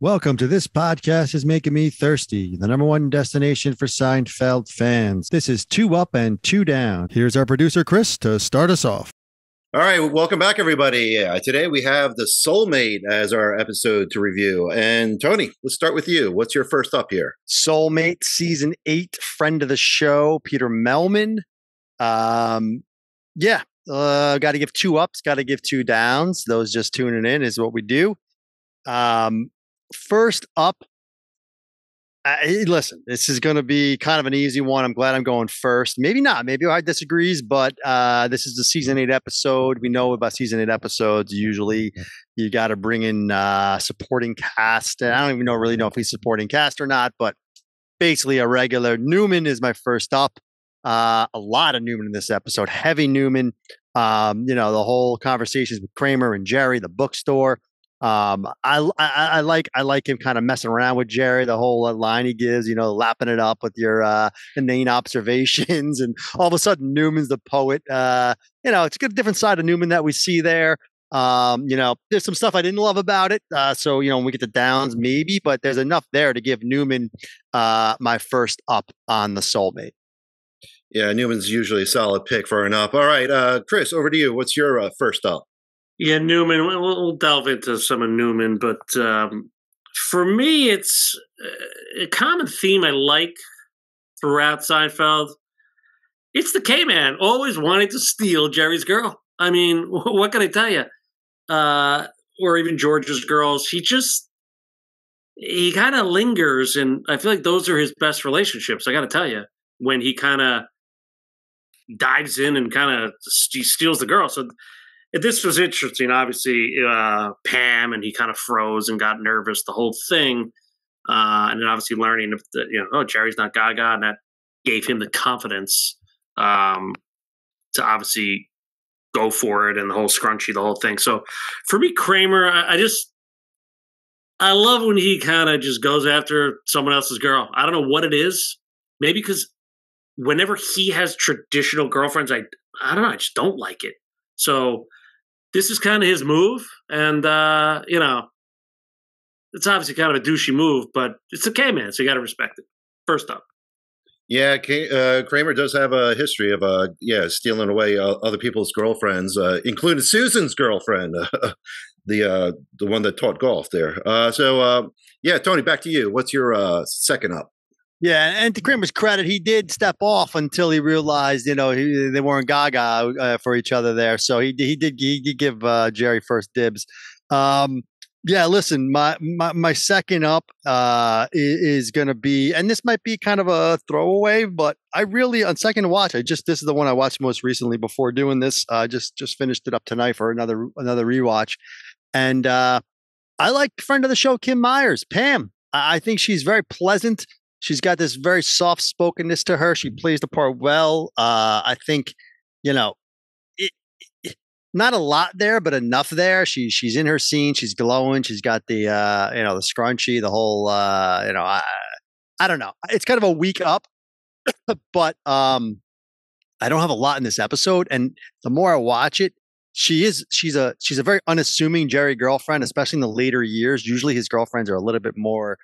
Welcome to This Podcast is Making Me Thirsty, the number one destination for Seinfeld fans. This is Two Up and Two Down. Here's our producer, Chris, to start us off. All right, welcome back, everybody. Today we have the Soulmate as our episode to review. And Tony, let's start with you. What's your first up here? Soulmate, Season 8, friend of the show, Peter Melman. Got to give two ups, got to give two downs. Those just tuning in is what we do. First up, listen, this is going to be kind of an easy one. I'm glad I'm going first. Maybe not. Maybe I disagrees, but this is the season 8 episode. We know about season 8 episodes. Usually you got to bring in supporting cast. And I don't even really know if he's supporting cast or not, but basically a regular. Newman is my first up. A lot of Newman in this episode. Heavy Newman. The whole conversations with Kramer and Jerry, the bookstore. I like him kind of messing around with Jerry, the whole line he gives, lapping it up with your inane observations. And all of a sudden Newman's the poet. It's a different side of Newman that we see there. There's some stuff I didn't love about it. So when we get to downs, maybe, but there's enough there to give Newman my first up on the Soulmate. Yeah, Newman's usually a solid pick for an up. All right, Chris, over to you. What's your first up? Yeah, Newman. We'll delve into some of Newman, but for me, it's a common theme I like throughout Seinfeld. It's the K-Man always wanting to steal Jerry's girl. I mean, what can I tell you? Or even George's girls. He kind of lingers, and I feel like those are his best relationships. I got to tell you, when he kind of dives in and kind of steals the girl. So this was interesting. Obviously, Pam, and he kind of froze and got nervous, the whole thing. And then obviously learning that, Jerry's not Gaga, and that gave him the confidence to obviously go for it, and the whole scrunchie, the whole thing. So for me, Kramer, I love when he kind of just goes after someone else's girl. I don't know what it is. Maybe because whenever he has traditional girlfriends, I don't know, I just don't like it. So this is kind of his move, and it's obviously kind of a douchey move, but it's a K-Man, so you got to respect it. First up. Yeah, Kramer does have a history of stealing away other people's girlfriends, including Susan's girlfriend, the one that taught golf there. Tony, back to you. What's your second up? Yeah, and to Kramer's credit, he did step off until he realized, they weren't Gaga for each other there. So he did give Jerry first dibs. Listen, my second up is going to be, and this might be kind of a throwaway, but I really, on second watch, this is the one I watched most recently before doing this. Just finished it up tonight for another rewatch, and I like friend of the show, Kim Myers, Pam. I think she's very pleasant. She's got this very soft spokenness to her. She plays the part well. I think, not a lot there, but enough there. She's in her scene. She's glowing. She's got the, the scrunchie, the whole, I don't know. It's kind of a weak up, but I don't have a lot in this episode. And the more I watch it, she's a very unassuming Jerry girlfriend, especially in the later years. Usually his girlfriends are a little bit more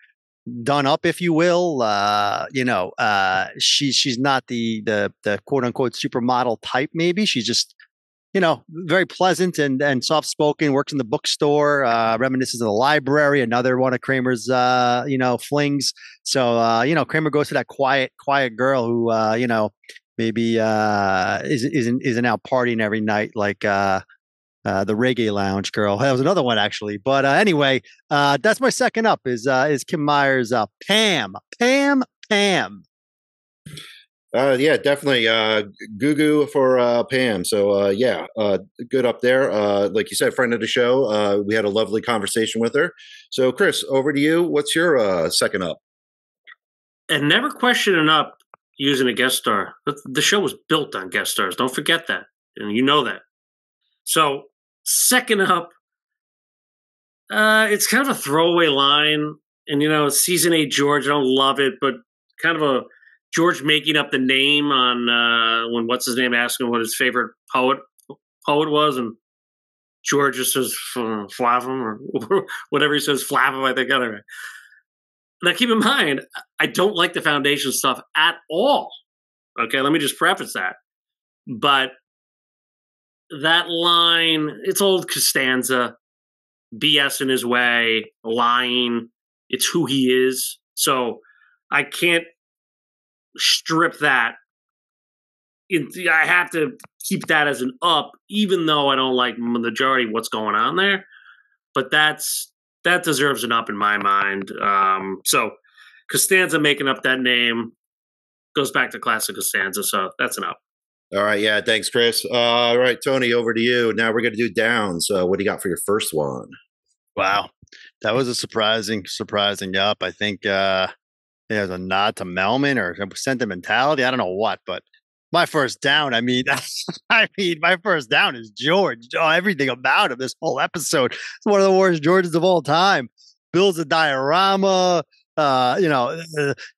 done up, if you will. She's not the quote unquote supermodel type. Maybe she's just, very pleasant and soft spoken, works in the bookstore, reminisces of the library, another one of Kramer's, flings. So, Kramer goes to that quiet girl who, maybe, isn't out partying every night like, the reggae lounge girl. That was another one actually. But anyway, that's my second up is Kim Myers, Pam. Definitely goo for Pam. So good up there. Like you said, friend of the show. We had a lovely conversation with her. So Chris, over to you. What's your second up? And never question an up using a guest star. The show was built on guest stars. Don't forget that. And you know that. So second up, it's kind of a throwaway line. And, season 8 George, I don't love it, but kind of a George making up the name on when what's his name asked him what his favorite poet was, and George just says Flavum or whatever he says, Flavum, I think. Anyway. Now, keep in mind, I don't like the Foundation stuff at all. Okay, let me just preface that. But that line, it's old Costanza, BS in his way, lying. It's who he is. So I can't strip that. I have to keep that as an up, even though I don't like the majority of what's going on there. But that deserves an up in my mind. So Costanza making up that name goes back to classic Costanza. So that's an up. All right. Yeah. Thanks, Chris. All right, Tony, over to you. Now we're going to do downs. What do you got for your first one? Wow. That was a surprising up. I think it was a nod to Melman or sentimentality. I don't know what, but my first down, my first down is George. Oh, everything about him, this whole episode. It's one of the worst Georges of all time. Builds a diorama.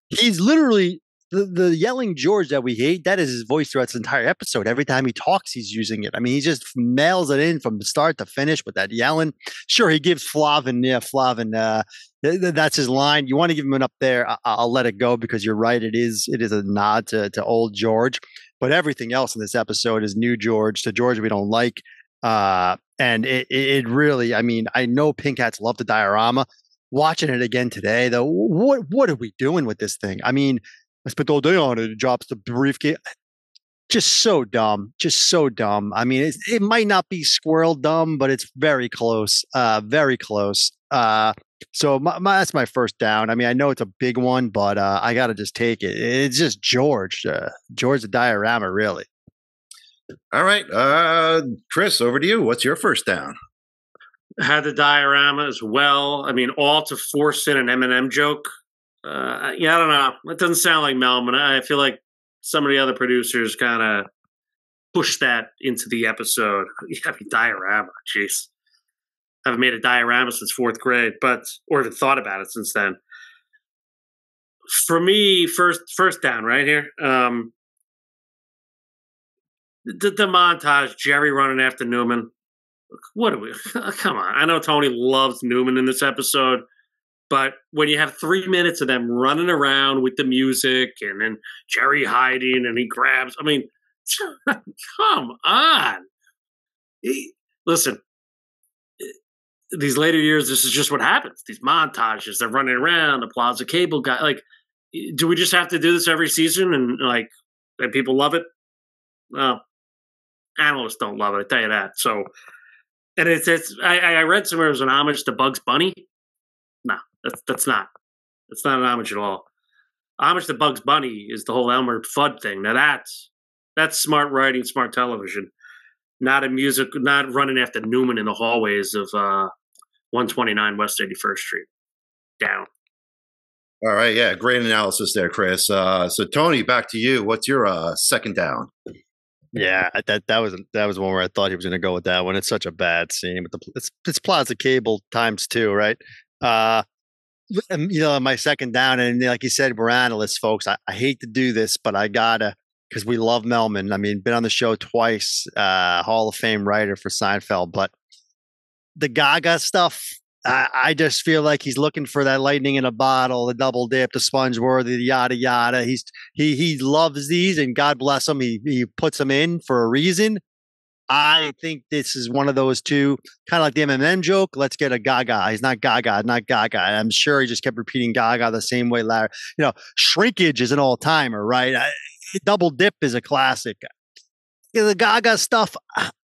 He's literally the yelling George that we hate. That is his voice throughout this entire episode. Every time he talks, he's using it. I mean, he just nails it in from start to finish with that yelling. Sure, he gives Flavin. That's his line. You want to give him an up there? I'll let it go because you're right. It is a nod to old George, but everything else in this episode is new George, to George we don't like. And it really, I mean, I know Pink Hats love the diorama. Watching it again today, though, what are we doing with this thing? I mean, I spent all day on it. It drops the briefcase. Just so dumb. I mean, it might not be squirrel dumb, but it's very close. Very close. So that's my first down. I mean, I know it's a big one, but I got to just take it. It's just George. George the diorama, really. All right. Chris, over to you. What's your first down? Had the diorama as well. I mean, all to force in an Eminem joke. I don't know. It doesn't sound like Melman. I feel like some of the other producers kind of pushed that into the episode. Yeah, diorama. Jeez. I haven't made a diorama since 4th grade, or even thought about it since then. For me, first down right here. The montage, Jerry running after Newman. What are we? Come on. I know Tony loves Newman in this episode, but when you have 3 minutes of them running around with the music and then Jerry hiding and he grabs, I mean, come on. Listen, these later years, this is just what happens. These montages, they're running around, the Plaza Cable guy. Like, do we just have to do this every season and people love it? Well, analysts don't love it, I tell you that. So, and I read somewhere it was an homage to Bugs Bunny. No, that's not. That's not an homage at all. Homage to Bugs Bunny is the whole Elmer Fudd thing. Now that's smart writing, smart television. Not running after Newman in the hallways of 129 West 81st Street. Down. All right, yeah, great analysis there, Chris. So Tony, back to you. What's your second down? Yeah, that was one where I thought he was going to go with that one. It's such a bad scene, but it's Plaza Cable times 2, right? My second down, and like you said, we're analysts, folks. I hate to do this, but I gotta, because we love Melman. I mean, been on the show twice, Hall of Fame writer for Seinfeld, but the Gaga stuff, I just feel like he's looking for that lightning in a bottle, the double dip, the sponge worthy, the yada yada. He loves these, and God bless him. He puts them in for a reason. I think this is one of those two, kind of like the MMM joke. Let's get a Gaga. He's not Gaga, not Gaga. I'm sure he just kept repeating Gaga the same way. Shrinkage is an all timer, right? Double dip is a classic. The Gaga stuff,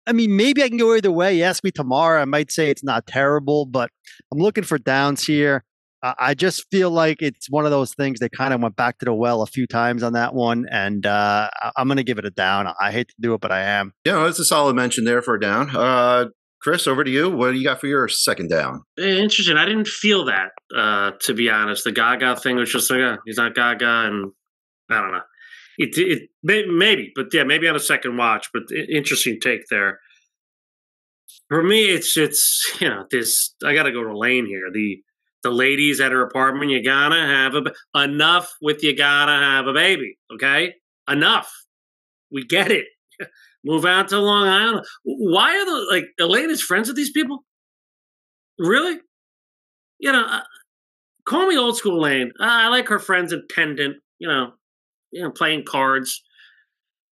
I mean, maybe I can go either way. You ask me tomorrow, I might say it's not terrible, but I'm looking for downs here. I just feel like it's one of those things that kind of went back to the well a few times on that one, and I'm going to give it a down. I hate to do it, but I am. Yeah, that's a solid mention there for a down. Chris, over to you. What do you got for your second down? Interesting. I didn't feel that, to be honest. The Gaga thing was just like, he's not Gaga, and I don't know. It maybe, but yeah, maybe on a second watch. But interesting take there. For me, it's this. I got to go to Lane here. The ladies at her apartment. You gotta have enough with. You gotta have a baby. Okay, enough. We get it. Move out to Long Island. Why are Elaine is friends with these people? Really? Call me old school Elaine. I like her friends in Pendant. Playing cards.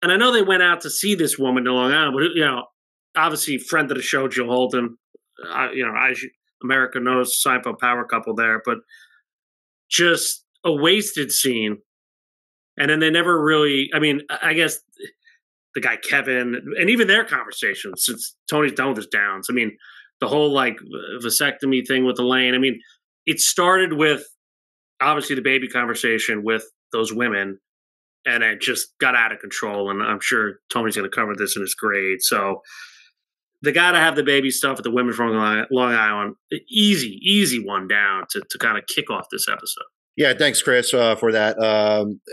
And I know they went out to see this woman in Long Island, but obviously friend of the show, Jill Holden. America knows Seinfeld power couple there, but just a wasted scene. And then they never really. I mean, I guess the guy Kevin, and even their conversation since Tony's done with his downs. I mean, the whole vasectomy thing with Elaine. I mean, it started with obviously the baby conversation with those women. And it just got out of control. And I'm sure Tony's going to cover this in his grade. So they got to have the baby stuff at the women from Long Island. Easy one down to kind of kick off this episode. Yeah, thanks, Chris, for that.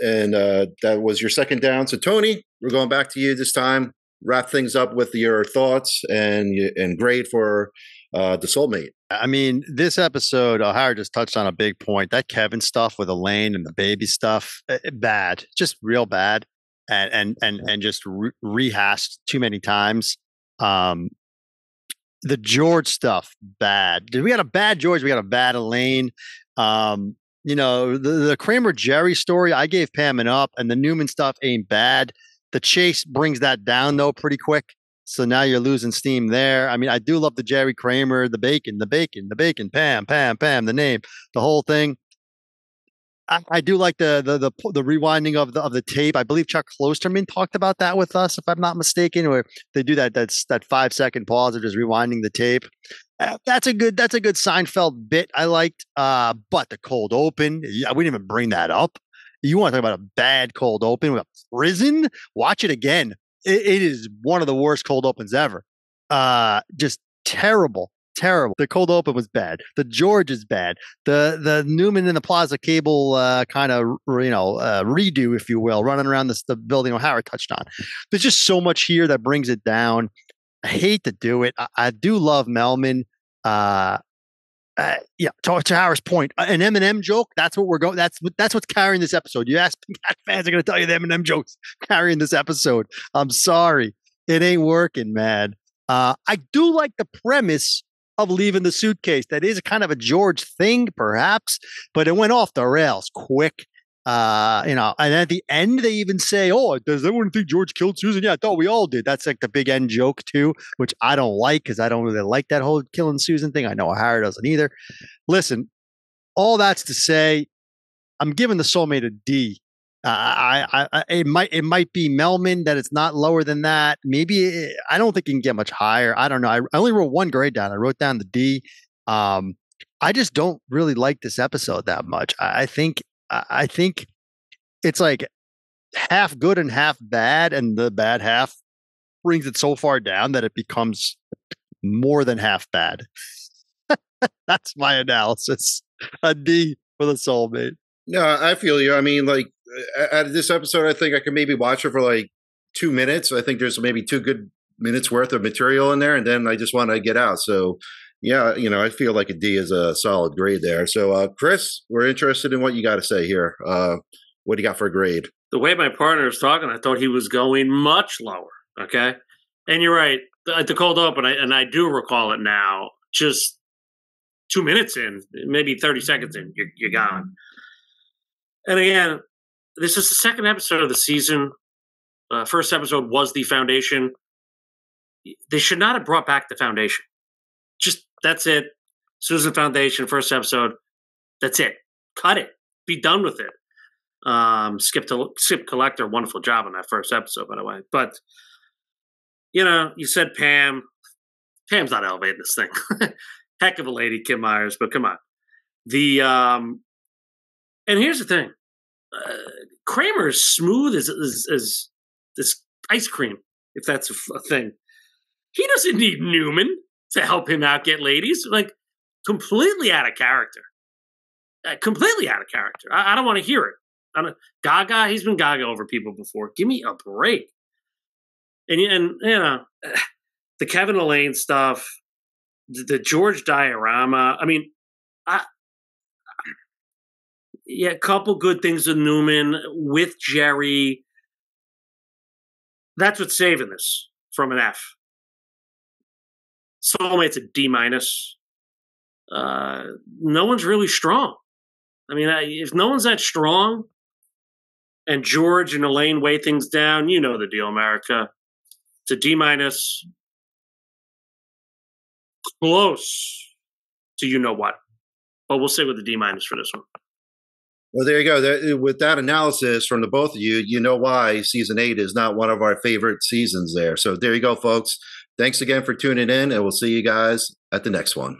And that was your second down. So, Tony, we're going back to you this time. Wrap things up with your thoughts and grade for the Soulmate. I mean, this episode, O'Hara just touched on a big point. That Kevin stuff with Elaine and the baby stuff, bad, just real bad, and just rehashed too many times. The George stuff, bad. We got a bad George. We got a bad Elaine. The Kramer Jerry story, I gave Pam an up, and the Newman stuff ain't bad. The chase brings that down though pretty quick. So now you're losing steam there. I mean, I do love the Jerry Kramer, the bacon, Pam, the name, the whole thing. I do like the rewinding of the tape. I believe Chuck Klosterman talked about that with us, if I'm not mistaken, where they do that 5-second pause of just rewinding the tape. That's a good Seinfeld bit I liked. But the cold open, we didn't even bring that up. You want to talk about a bad cold open with a prison? Watch it again. It is one of the worst cold opens ever. Just terrible. The cold open was bad. The George is bad. The Newman in the Plaza Cable kind of redo, if you will, running around the building O'Hara touched on. There's just so much here that brings it down. I hate to do it. I do love Melman. To O'Hara's point, an Eminem joke. That's what we're going. That's what's carrying this episode. You ask fans are going to tell you the Eminem jokes carrying this episode. I'm sorry, it ain't working, man. I do like the premise of leaving the suitcase. That is kind of a George thing, perhaps, but it went off the rails quick. And at the end they even say, "Oh, does everyone think George killed Susan?" Yeah, I thought we all did. That's like the big end joke too, which I don't like because I don't really like that whole killing Susan thing. I know O'Hara doesn't either. Listen, all that's to say, I'm giving the Soulmate a D. It might be Melman that it's not lower than that. Maybe I don't think you can get much higher. I don't know. I only wrote one grade down. I wrote down the D. I just don't really like this episode that much. I think it's like half good and half bad, and the bad half brings it so far down that it becomes more than half bad. That's my analysis. A D for the Soulmate. No, I feel you. I mean, out of this episode, I think I could maybe watch it for 2 minutes. I think there's maybe 2 good minutes worth of material in there, and then I just want to get out. So, yeah, I feel like a D is a solid grade there. So, Chris, we're interested in what you got to say here. What do you got for a grade? The way my partner was talking, I thought he was going much lower. Okay, and you're right. At the cold open, and I do recall it now. Just 2 minutes in, maybe 30 seconds in, you're gone. And again, this is the second episode of the season. First episode was the foundation. They should not have brought back the foundation. Just, that's it. Susan Foundation, first episode. That's it. Cut it. Be done with it. Skip Collector, wonderful job on that first episode, by the way. But, you said Pam. Pam's not elevating this thing. Heck of a lady, Kim Myers, but come on. And here's the thing. Kramer is smooth as this ice cream, if that's a thing. He doesn't need Newman to help him out get ladies. Completely out of character. Completely out of character. I don't want to hear it. Gaga, he's been Gaga over people before. Give me a break. And the Kevin Elaine stuff, the George diorama. I mean, a couple good things with Newman, with Jerry. That's what's saving this from an F. Soulmate's a D minus. No one's really strong. I mean, if no one's that strong, and George and Elaine weigh things down, you know the deal, America. It's a D minus. Close to you know what. But we'll stick with the D minus for this one. Well, there you go. With that analysis from the both of you, you know why season 8 is not one of our favorite seasons there. So there you go, folks. Thanks again for tuning in, and we'll see you guys at the next one.